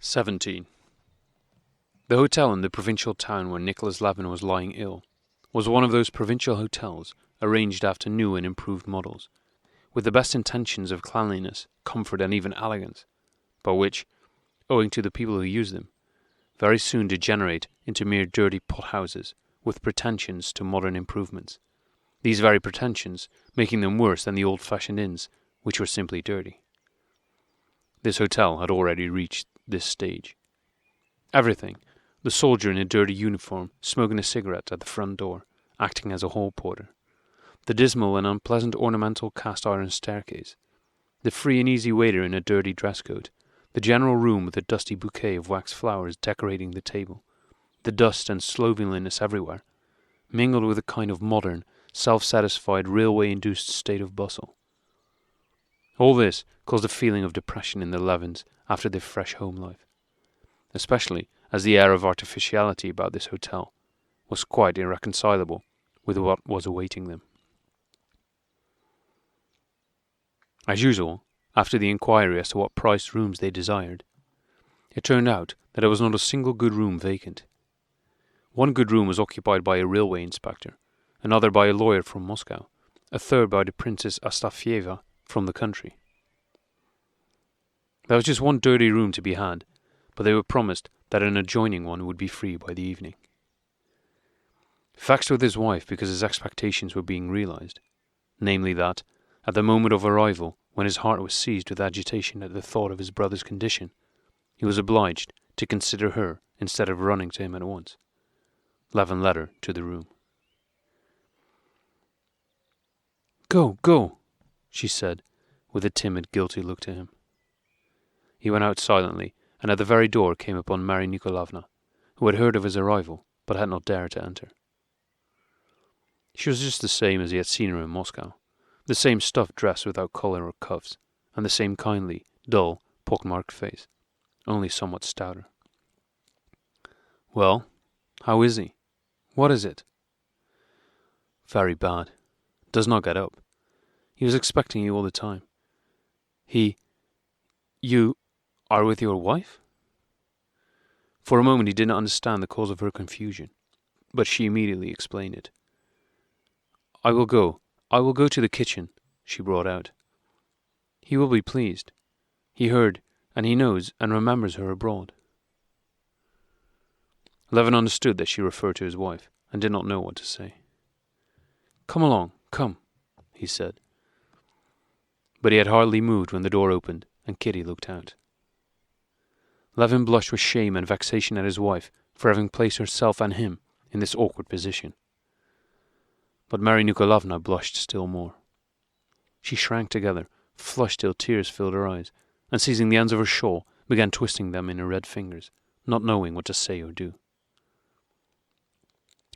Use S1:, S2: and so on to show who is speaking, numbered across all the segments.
S1: 17. The hotel in the provincial town where Nicholas Levin was lying ill was one of those provincial hotels arranged after new and improved models, with the best intentions of cleanliness, comfort, and even elegance, but which, owing to the people who use them, very soon degenerate into mere dirty pot-houses with pretensions to modern improvements, these very pretensions making them worse than the old-fashioned inns, which were simply dirty. This hotel had already reached this stage. Everything, the soldier in a dirty uniform smoking a cigarette at the front door, acting as a hall porter, the dismal and unpleasant ornamental cast-iron staircase, the free and easy waiter in a dirty dress coat, the general room with a dusty bouquet of wax flowers decorating the table, the dust and slovenliness everywhere, mingled with a kind of modern, self-satisfied, railway-induced state of bustle. All this caused a feeling of depression in the Levins after their fresh home life, especially as the air of artificiality about this hotel was quite irreconcilable with what was awaiting them. As usual, after the inquiry as to what priced rooms they desired, it turned out that there was not a single good room vacant. One good room was occupied by a railway inspector, another by a lawyer from Moscow, a third by the Princess Astafieva from the country. There was just one dirty room to be had, but they were promised that an adjoining one would be free by the evening. Vexed with his wife because his expectations were being realized, namely that, at the moment of arrival, when his heart was seized with agitation at the thought of his brother's condition, he was obliged to consider her instead of running to him at once. Levin led her to the room. "Go, go," she said, with a timid, guilty look to him. He went out silently, and at the very door came upon Mary Nikolavna, who had heard of his arrival, but had not dared to enter. She was just the same as he had seen her in Moscow, the same stuffed dress without collar or cuffs, and the same kindly, dull, pock-marked face, only somewhat stouter. "Well, how is he? What is it?" "Very bad. Does not get up. He was expecting you all the time. You are with your wife?" For a moment he did not understand the cause of her confusion, but she immediately explained it. I will go to the kitchen," she brought out. "He will be pleased. He heard, and he knows and remembers her abroad." Levin understood that she referred to his wife, and did not know what to say. "Come along, come," he said. But he had hardly moved when the door opened, and Kitty looked out. Levin blushed with shame and vexation at his wife for having placed herself and him in this awkward position. But Mary Nikolavna blushed still more. She shrank together, flushed till tears filled her eyes, and seizing the ends of her shawl, began twisting them in her red fingers, not knowing what to say or do.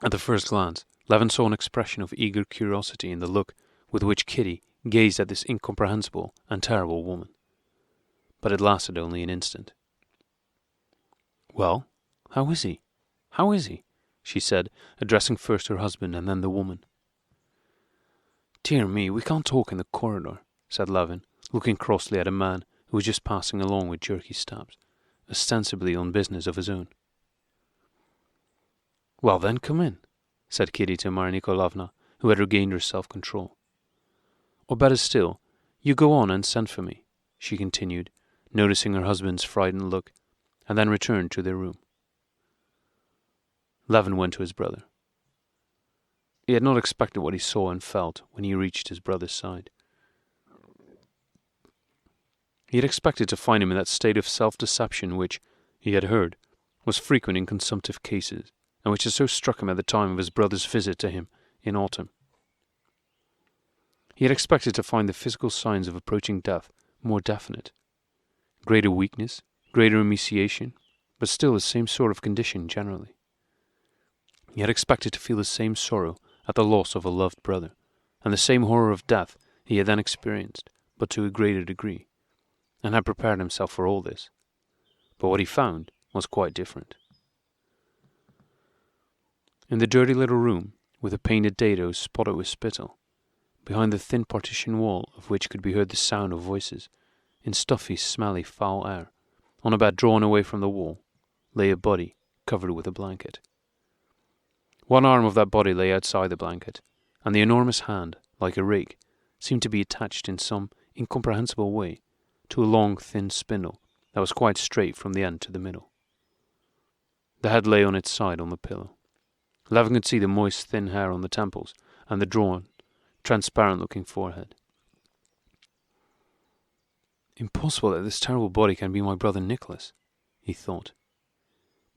S1: At the first glance, Levin saw an expression of eager curiosity in the look with which Kitty gazed at this incomprehensible and terrible woman. But it lasted only an instant. "Well, how is he? How is he?" she said, addressing first her husband and then the woman. "Dear me, we can't talk in the corridor," said Levin, looking crossly at a man who was just passing along with jerky steps, ostensibly on business of his own. "Well then, come in," said Kitty to Mary Nikolavna, who had regained her self-control. "Or better still, you go on and send for me," she continued, noticing her husband's frightened look, and then returned to their room. Levin went to his brother. He had not expected what he saw and felt when he reached his brother's side. He had expected to find him in that state of self-deception which, he had heard, was frequent in consumptive cases, and which had so struck him at the time of his brother's visit to him in autumn. He had expected to find the physical signs of approaching death more definite. Greater weakness, greater emaciation, but still the same sort of condition generally. He had expected to feel the same sorrow at the loss of a loved brother, and the same horror of death he had then experienced, but to a greater degree, and had prepared himself for all this. But what he found was quite different. In the dirty little room, with the painted dado spotted with spittle, behind the thin partition wall of which could be heard the sound of voices, in stuffy, smelly, foul air, On a bed drawn away from the wall, lay a body covered with a blanket. One arm of that body lay outside the blanket, and the enormous hand, like a rake, seemed to be attached in some incomprehensible way to a long, thin spindle that was quite straight from the end to the middle. The head lay on its side on the pillow. Levin could see the moist, thin hair on the temples and the drawn, transparent-looking forehead. Impossible that this terrible body can be my brother Nicholas, he thought.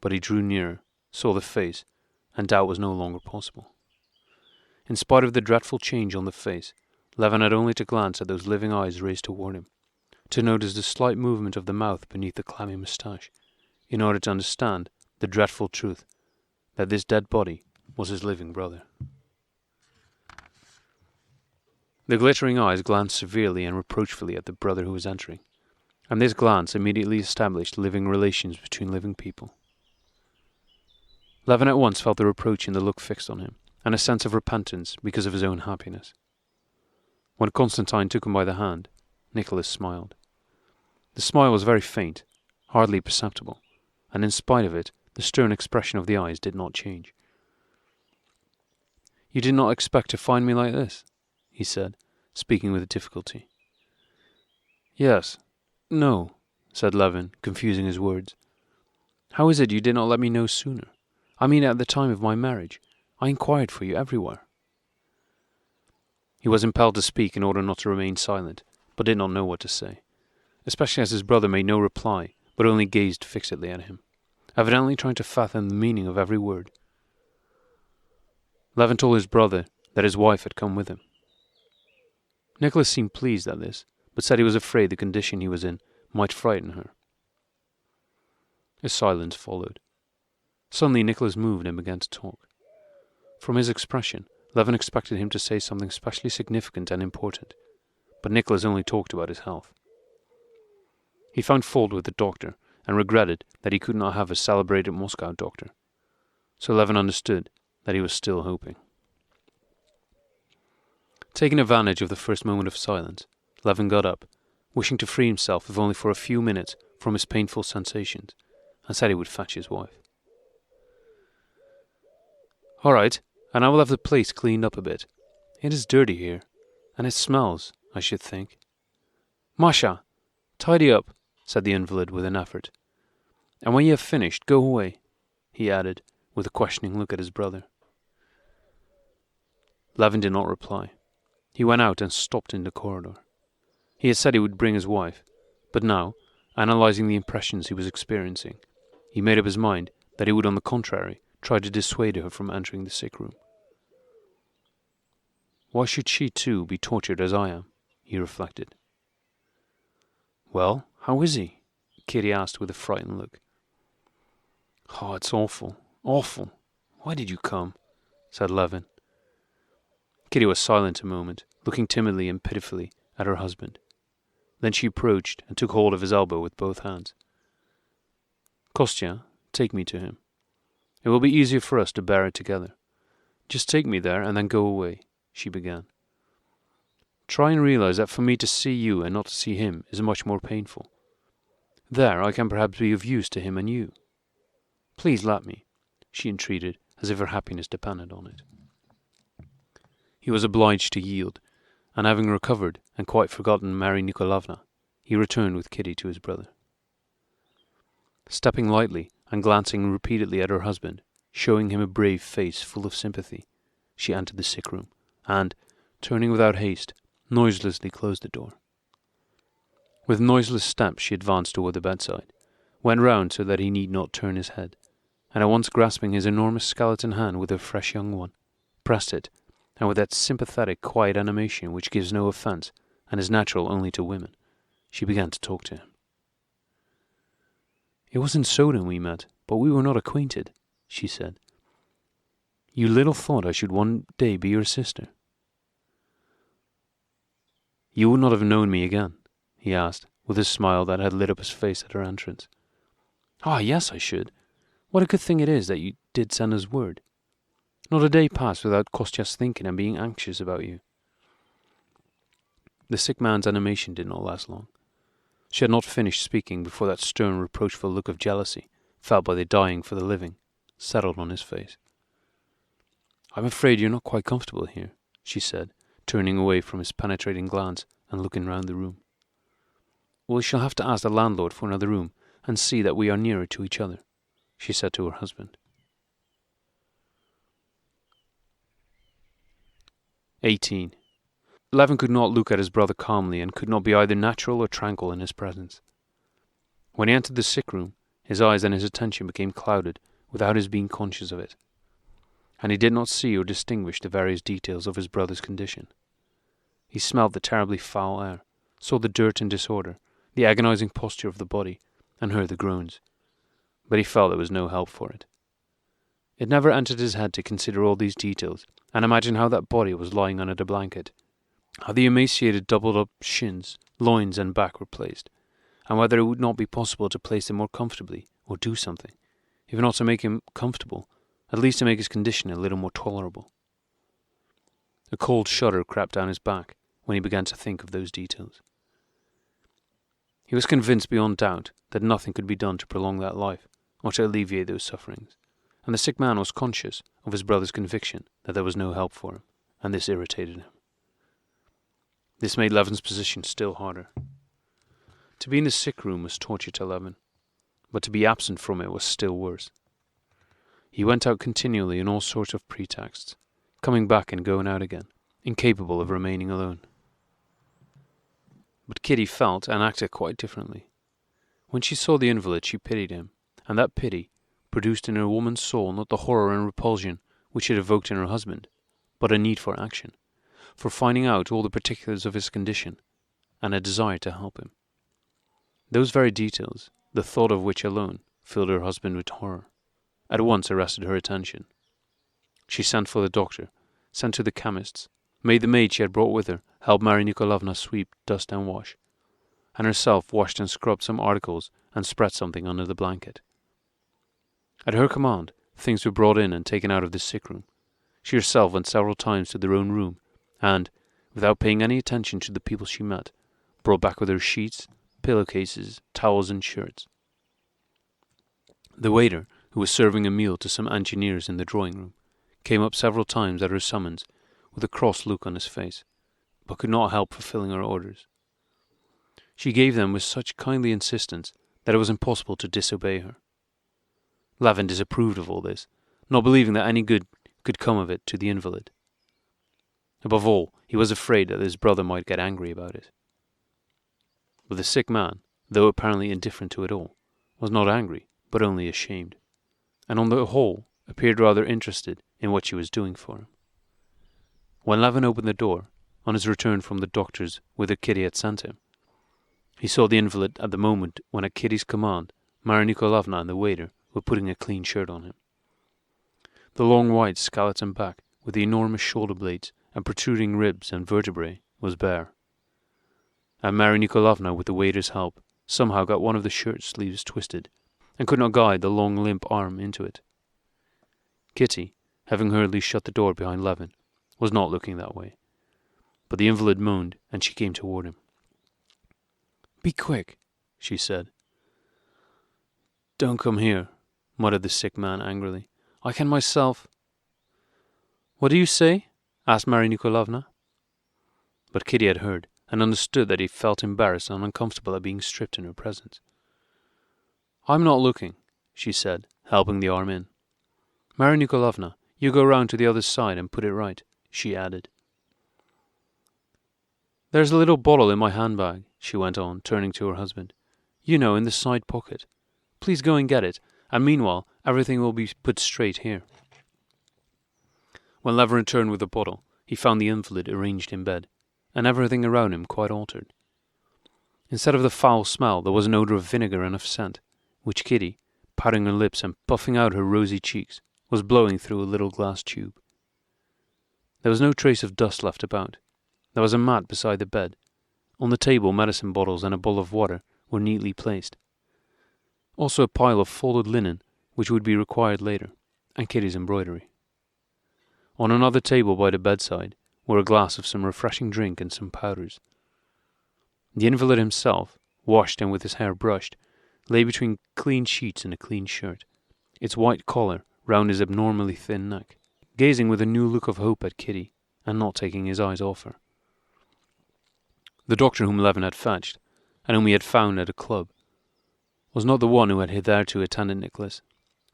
S1: But he drew nearer, saw the face, and doubt was no longer possible. In spite of the dreadful change on the face, Levin had only to glance at those living eyes raised toward him, to notice the slight movement of the mouth beneath the clammy moustache, in order to understand the dreadful truth that this dead body was his living brother. The glittering eyes glanced severely and reproachfully at the brother who was entering, and this glance immediately established living relations between living people. Levin at once felt the reproach in the look fixed on him, and a sense of repentance because of his own happiness. When Constantine took him by the hand, Nicholas smiled. The smile was very faint, hardly perceptible, and in spite of it, the stern expression of the eyes did not change. "You did not expect to find me like this?" he said, speaking with difficulty. "Yes. No," said Levin, confusing his words. "How is it you did not let me know sooner? I mean at the time of my marriage. I inquired for you everywhere." He was impelled to speak in order not to remain silent, but did not know what to say, especially as his brother made no reply, but only gazed fixedly at him, evidently trying to fathom the meaning of every word. Levin told his brother that his wife had come with him. Nicholas seemed pleased at this, but said he was afraid the condition he was in might frighten her. A silence followed. Suddenly Nicholas moved and began to talk. From his expression, Levin expected him to say something specially significant and important, but Nicholas only talked about his health. He found fault with the doctor and regretted that he could not have a celebrated Moscow doctor, so Levin understood that he was still hoping. Taking advantage of the first moment of silence, Levin got up, wishing to free himself if only for a few minutes from his painful sensations, and said he would fetch his wife. "All right, and I will have the place cleaned up a bit. It is dirty here, and it smells, I should think." "Masha, tidy up," said the invalid with an effort. "And when you have finished, go away," he added, with a questioning look at his brother. Levin did not reply. He went out and stopped in the corridor. He had said he would bring his wife, but now, analyzing the impressions he was experiencing, he made up his mind that he would on the contrary try to dissuade her from entering the sick room. Why should she too be tortured as I am? He reflected. "Well, how is he?" Kitty asked with a frightened look. "Oh, it's awful, awful. Why did you come?" said Levin. Kitty was silent a moment, looking timidly and pitifully at her husband. Then she approached and took hold of his elbow with both hands. "Kostya, take me to him. It will be easier for us to bear it together. Just take me there and then go away," she began. "Try and realize that for me to see you and not to see him is much more painful. There I can perhaps be of use to him and you. Please let me," she entreated, as if her happiness depended on it. He was obliged to yield, and having recovered and quite forgotten Mary Nikolavna, he returned with Kitty to his brother. Stepping lightly and glancing repeatedly at her husband, showing him a brave face full of sympathy, she entered the sick room, and, turning without haste, noiselessly closed the door. With noiseless steps she advanced toward the bedside, went round so that he need not turn his head, and at once grasping his enormous skeleton hand with her fresh young one, pressed it, and with that sympathetic, quiet animation which gives no offence and is natural only to women, she began to talk to him. "It was in Soden we met, but we were not acquainted," she said. "You little thought I should one day be your sister." "You would not have known me again?" he asked, with a smile that had lit up his face at her entrance. "Ah, yes, I should. What a good thing it is that you did send us word. Not a day passed without Kostya's thinking and being anxious about you." The sick man's animation did not last long. She had not finished speaking before that stern, reproachful look of jealousy, felt by the dying for the living, settled on his face. "I'm afraid you're not quite comfortable here," she said, turning away from his penetrating glance and looking round the room. "We shall have to ask the landlord for another room and see that we are nearer to each other," she said to her husband. 18. Levin could not look at his brother calmly and could not be either natural or tranquil in his presence. When he entered the sick room, his eyes and his attention became clouded without his being conscious of it, and he did not see or distinguish the various details of his brother's condition. He smelled the terribly foul air, saw the dirt and disorder, the agonizing posture of the body, and heard the groans, but he felt there was no help for it. It never entered his head to consider all these details and imagine how that body was lying under the blanket, how the emaciated doubled-up shins, loins and back were placed, and whether it would not be possible to place them more comfortably or do something, if not to make him comfortable, at least to make his condition a little more tolerable. A cold shudder crept down his back when he began to think of those details. He was convinced beyond doubt that nothing could be done to prolong that life or to alleviate those sufferings, and the sick man was conscious of his brother's conviction that there was no help for him, and this irritated him. This made Levin's position still harder. To be in the sick room was torture to Levin, but to be absent from it was still worse. He went out continually in all sorts of pretexts, coming back and going out again, incapable of remaining alone. But Kitty felt and acted quite differently. When she saw the invalid, she pitied him, and that pity produced in her woman's soul not the horror and repulsion which it evoked in her husband, but a need for action, for finding out all the particulars of his condition, and a desire to help him. Those very details, the thought of which alone filled her husband with horror, at once arrested her attention. She sent for the doctor, sent to the chemist's, made the maid she had brought with her help Mary Nikolavna sweep, dust and wash, and herself washed and scrubbed some articles and spread something under the blanket. At her command, things were brought in and taken out of the sick room. She herself went several times to their own room, and, without paying any attention to the people she met, brought back with her sheets, pillowcases, towels and shirts. The waiter, who was serving a meal to some engineers in the drawing-room, came up several times at her summons, with a cross look on his face, but could not help fulfilling her orders. She gave them with such kindly insistence that it was impossible to disobey her. Levin disapproved of all this, not believing that any good could come of it to the invalid. Above all, he was afraid that his brother might get angry about it. But the sick man, though apparently indifferent to it all, was not angry, but only ashamed, and on the whole appeared rather interested in what she was doing for him. When Levin opened the door, on his return from the doctor's whither Kitty had sent him, he saw the invalid at the moment when at Kitty's command Mary Nikolavna and the waiter were putting a clean shirt on him. The long white skeleton back, with the enormous shoulder blades and protruding ribs and vertebrae, was bare, and Mary Nikolavna, with the waiter's help, somehow got one of the shirt sleeves twisted, and could not guide the long limp arm into it. Kitty, having hurriedly shut the door behind Levin, was not looking that way, but the invalid moaned, and she came toward him. "Be quick," she said. "Don't come here," muttered the sick man angrily. "I can myself—" "What do you say?" asked Mary Nikolavna. But Kitty had heard, and understood that he felt embarrassed and uncomfortable at being stripped in her presence. "I'm not looking," she said, helping the arm in. "Mary Nikolavna, you go round to the other side and put it right," she added. "There's a little bottle in my handbag," she went on, turning to her husband. "You know, in the side pocket. Please go and get it, and meanwhile everything will be put straight here." When Levin returned with the bottle, he found the invalid arranged in bed, and everything around him quite altered. Instead of the foul smell, there was an odour of vinegar and of scent, which Kitty, pouting her lips and puffing out her rosy cheeks, was blowing through a little glass tube. There was no trace of dust left about. There was a mat beside the bed. On the table, medicine bottles and a bowl of water were neatly placed. Also a pile of folded linen, which would be required later, and Kitty's embroidery. On another table by the bedside were a glass of some refreshing drink and some powders. The invalid himself, washed and with his hair brushed, lay between clean sheets and a clean shirt, its white collar round his abnormally thin neck, gazing with a new look of hope at Kitty, and not taking his eyes off her. The doctor whom Levin had fetched, and whom he had found at a club, was not the one who had hitherto attended Nicholas,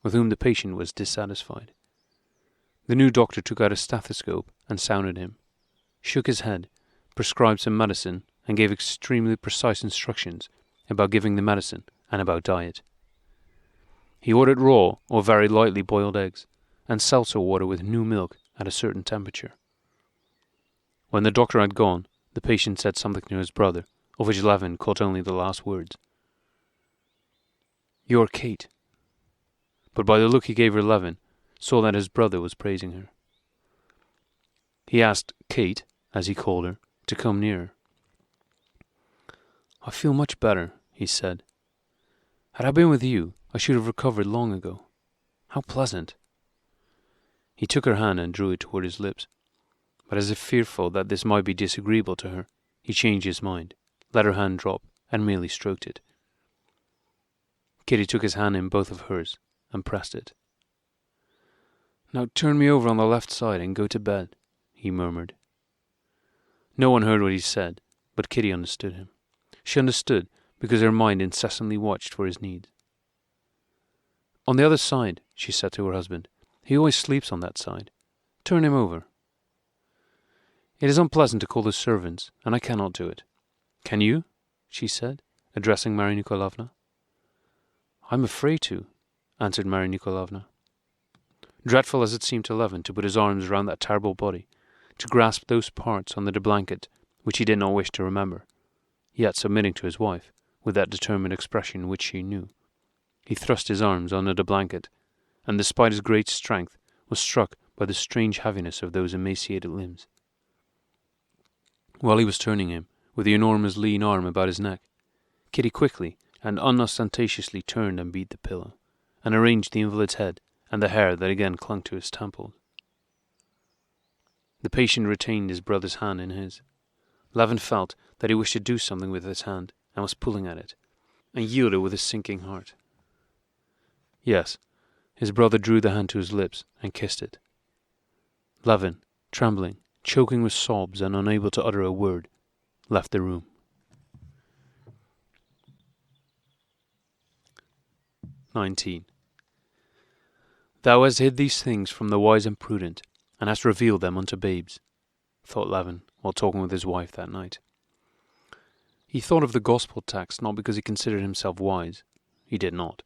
S1: with whom the patient was dissatisfied. The new doctor took out a stethoscope and sounded him, shook his head, prescribed some medicine, and gave extremely precise instructions about giving the medicine and about diet. He ordered raw or very lightly boiled eggs, and seltzer water with new milk at a certain temperature. When the doctor had gone, the patient said something to his brother, of which Levin caught only the last words. "You're Kate." But by the look he gave her, Levin saw that his brother was praising her. He asked Kate, as he called her, to come nearer. "I feel much better," he said. "Had I been with you, I should have recovered long ago. How pleasant." He took her hand and drew it toward his lips, but as if fearful that this might be disagreeable to her, he changed his mind, let her hand drop, and merely stroked it. Kitty took his hand in both of hers and pressed it. "Now turn me over on the left side and go to bed," he murmured. No one heard what he said, but Kitty understood him. She understood because her mind incessantly watched for his needs. "On the other side," she said to her husband. "He always sleeps on that side. Turn him over." "It is unpleasant to call the servants, and I cannot do it. Can you?" she said, addressing Maria Nikolaevna. "I am afraid to," answered Maria Nikolaevna. Dreadful as it seemed to Levin to put his arms round that terrible body, to grasp those parts under the blanket which he did not wish to remember, yet submitting to his wife, with that determined expression which she knew, he thrust his arms under the blanket, and despite his great strength was struck by the strange heaviness of those emaciated limbs. While he was turning him, with the enormous lean arm about his neck, Kitty quickly and unostentatiously turned and beat the pillow, and arranged the invalid's head and the hair that again clung to his temples. The patient retained his brother's hand in his. Levin felt that he wished to do something with his hand, and was pulling at it, and yielded with a sinking heart. Yes, his brother drew the hand to his lips and kissed it. Levin, trembling, choking with sobs and unable to utter a word, left the room. 19. "Thou hast hid these things from the wise and prudent, and hast revealed them unto babes," thought Levin while talking with his wife that night. He thought of the gospel text not because he considered himself wise, he did not,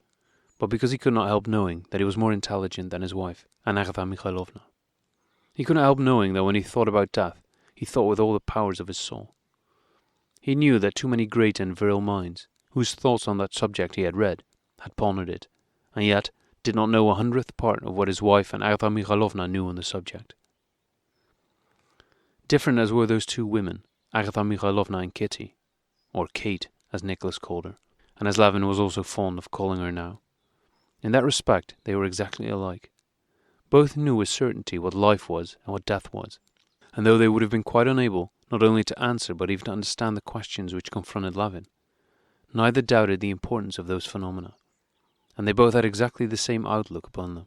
S1: but because he could not help knowing that he was more intelligent than his wife, Agatha Mikhailovna. He could not help knowing that when he thought about death, he thought with all the powers of his soul. He knew that too many great and virile minds, whose thoughts on that subject he had read, had pondered it, and yet did not know 100th part of what his wife and Agatha Mikhailovna knew on the subject. Different as were those two women, Agatha Mikhailovna and Kitty, or Kate, as Nicholas called her, and as Levin was also fond of calling her now, in that respect they were exactly alike. Both knew with certainty what life was and what death was, and though they would have been quite unable not only to answer but even to understand the questions which confronted Levin, neither doubted the importance of those phenomena, and they both had exactly the same outlook upon them,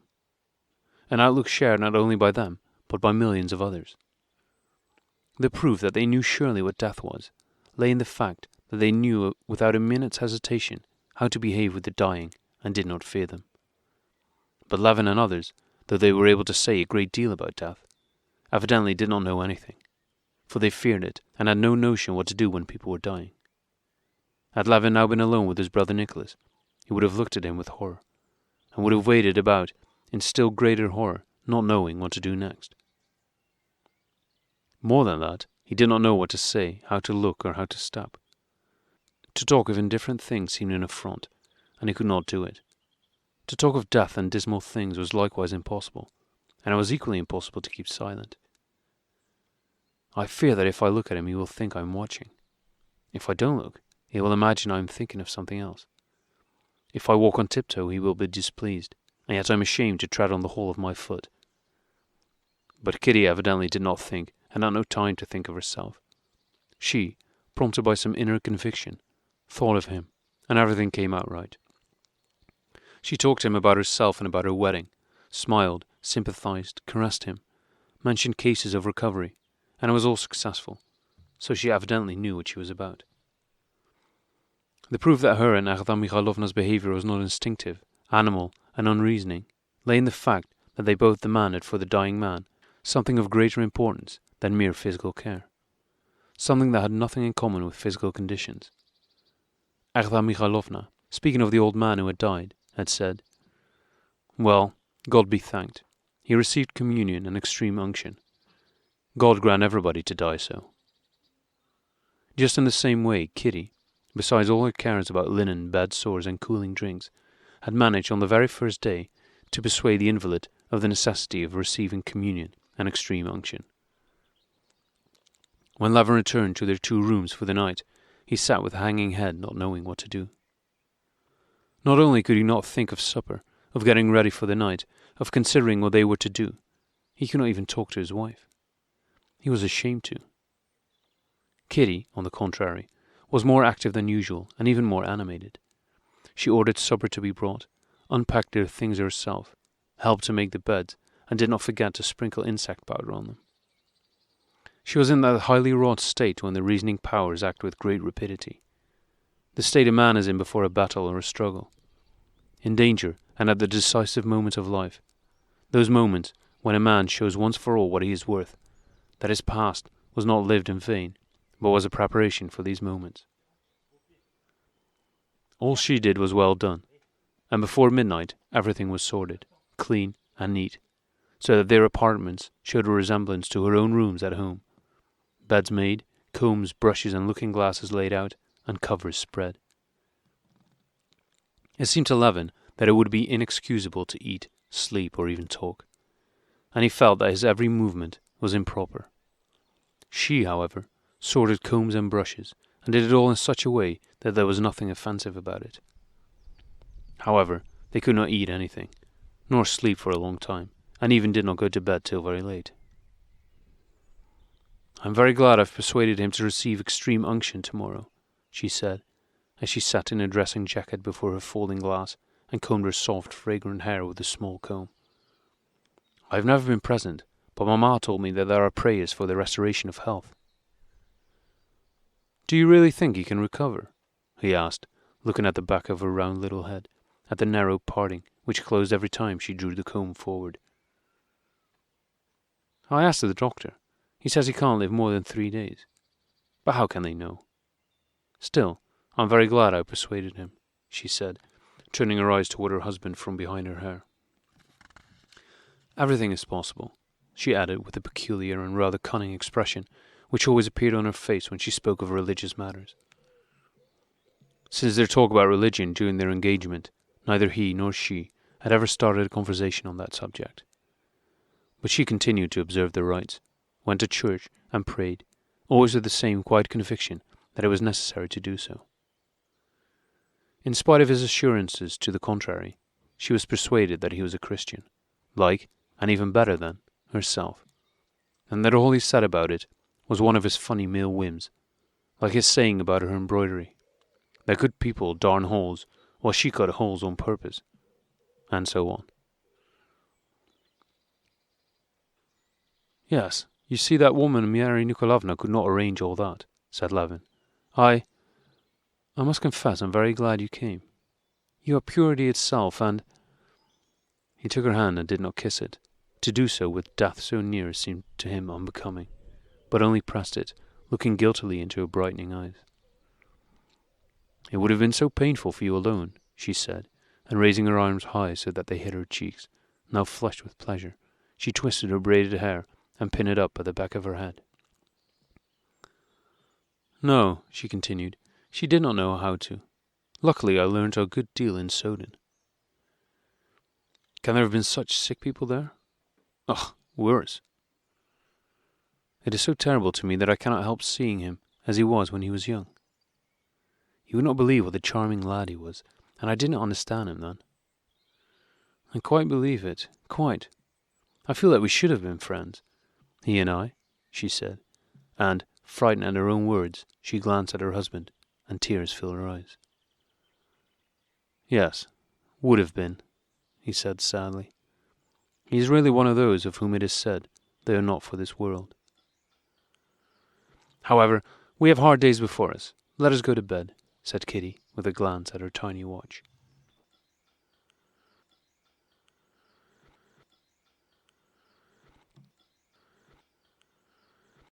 S1: an outlook shared not only by them but by millions of others. The proof that they knew surely what death was lay in the fact that they knew without a minute's hesitation how to behave with the dying and did not fear them. But Levin and others, though they were able to say a great deal about death, evidently did not know anything, for they feared it and had no notion what to do when people were dying. Had Levin now been alone with his brother Nicholas, he would have looked at him with horror, and would have waited about in still greater horror, not knowing what to do next. More than that, he did not know what to say, how to look, or how to stop. To talk of indifferent things seemed an affront, and he could not do it. To talk of death and dismal things was likewise impossible, and it was equally impossible to keep silent. "I fear that if I look at him he will think I am watching. If I don't look, he will imagine I am thinking of something else. If I walk on tiptoe he will be displeased, and yet I am ashamed to tread on the hole of my foot." But Kitty evidently did not think, and had no time to think of herself. She, prompted by some inner conviction, thought of him, and everything came out right. She talked to him about herself and about her wedding, smiled, sympathized, caressed him, mentioned cases of recovery, and it was all successful, so she evidently knew what she was about. The proof that her and Agatha Mikhailovna's behaviour was not instinctive, animal, and unreasoning lay in the fact that they both demanded for the dying man something of greater importance than mere physical care, something that had nothing in common with physical conditions. Agatha Mikhailovna, speaking of the old man who had died, had said, "Well, God be thanked. He received communion and extreme unction. God grant everybody to die so." Just in the same way, Kitty, besides all her cares about linen, bed sores, and cooling drinks, had managed on the very first day to persuade the invalid of the necessity of receiving communion and extreme unction. When Levin returned to their 2 rooms for the night, he sat with hanging head, not knowing what to do. Not only could he not think of supper, of getting ready for the night, of considering what they were to do, he could not even talk to his wife. He was ashamed to. Kitty, on the contrary, was more active than usual and even more animated. She ordered supper to be brought, unpacked their things herself, helped to make the beds, and did not forget to sprinkle insect powder on them. She was in that highly wrought state when the reasoning powers act with great rapidity. The state a man is in before a battle or a struggle. In danger and at the decisive moment of life. Those moments when a man shows once for all what he is worth, that his past was not lived in vain, but was a preparation for these moments. All she did was well done, and before midnight everything was sorted, clean and neat, so that their apartments showed a resemblance to her own rooms at home. Beds made, combs, brushes, and looking-glasses laid out, and covers spread. It seemed to Levin that it would be inexcusable to eat, sleep, or even talk, and he felt that his every movement was improper. She, however, sorted combs and brushes, and did it all in such a way that there was nothing offensive about it. However, they could not eat anything, nor sleep for a long time, and even did not go to bed till very late. "I'm very glad I've persuaded him to receive extreme unction tomorrow," she said, as she sat in a dressing jacket before her folding glass and combed her soft, fragrant hair with a small comb. "I've never been present, but Mamma told me that there are prayers for the restoration of health." "Do you really think he can recover?" he asked, looking at the back of her round little head, at the narrow parting which closed every time she drew the comb forward. "I asked the doctor. He says he can't live more than 3 days. But how can they know? Still, I'm very glad I persuaded him," she said, turning her eyes toward her husband from behind her hair. "Everything is possible," she added with a peculiar and rather cunning expression which always appeared on her face when she spoke of religious matters. Since their talk about religion during their engagement, neither he nor she had ever started a conversation on that subject. But she continued to observe the rites, went to church, and prayed, always with the same quiet conviction that it was necessary to do so. In spite of his assurances to the contrary, she was persuaded that he was a Christian, like, and even better than, herself, and that all he said about it was one of his funny male whims, like his saying about her embroidery, that good people darn holes while she cut holes on purpose, and so on. "Yes, you see, that woman Mary Nikolaevna could not arrange all that," said Levin. I must confess I'm very glad you came. You are purity itself, and—" He took her hand and did not kiss it. To do so with death so near seemed to him unbecoming, but only pressed it, looking guiltily into her brightening eyes. "It would have been so painful for you alone," she said, and raising her arms high so that they hid her cheeks, now flushed with pleasure, she twisted her braided hair and pinned it up at the back of her head. "No," she continued, "she did not know how to. Luckily I learned a good deal in Soden." "Can there have been such sick people there?" "Ugh, worse. It is so terrible to me that I cannot help seeing him as he was when he was young. You would not believe what a charming lad he was, and I did not understand him then." "I quite believe it, quite. I feel that we should have been friends, he and I," she said, and, frightened at her own words, she glanced at her husband, and tears filled her eyes. "Yes, would have been," he said sadly. "He is really one of those of whom it is said they are not for this world. However, we have hard days before us. Let us go to bed," said Kitty, with a glance at her tiny watch.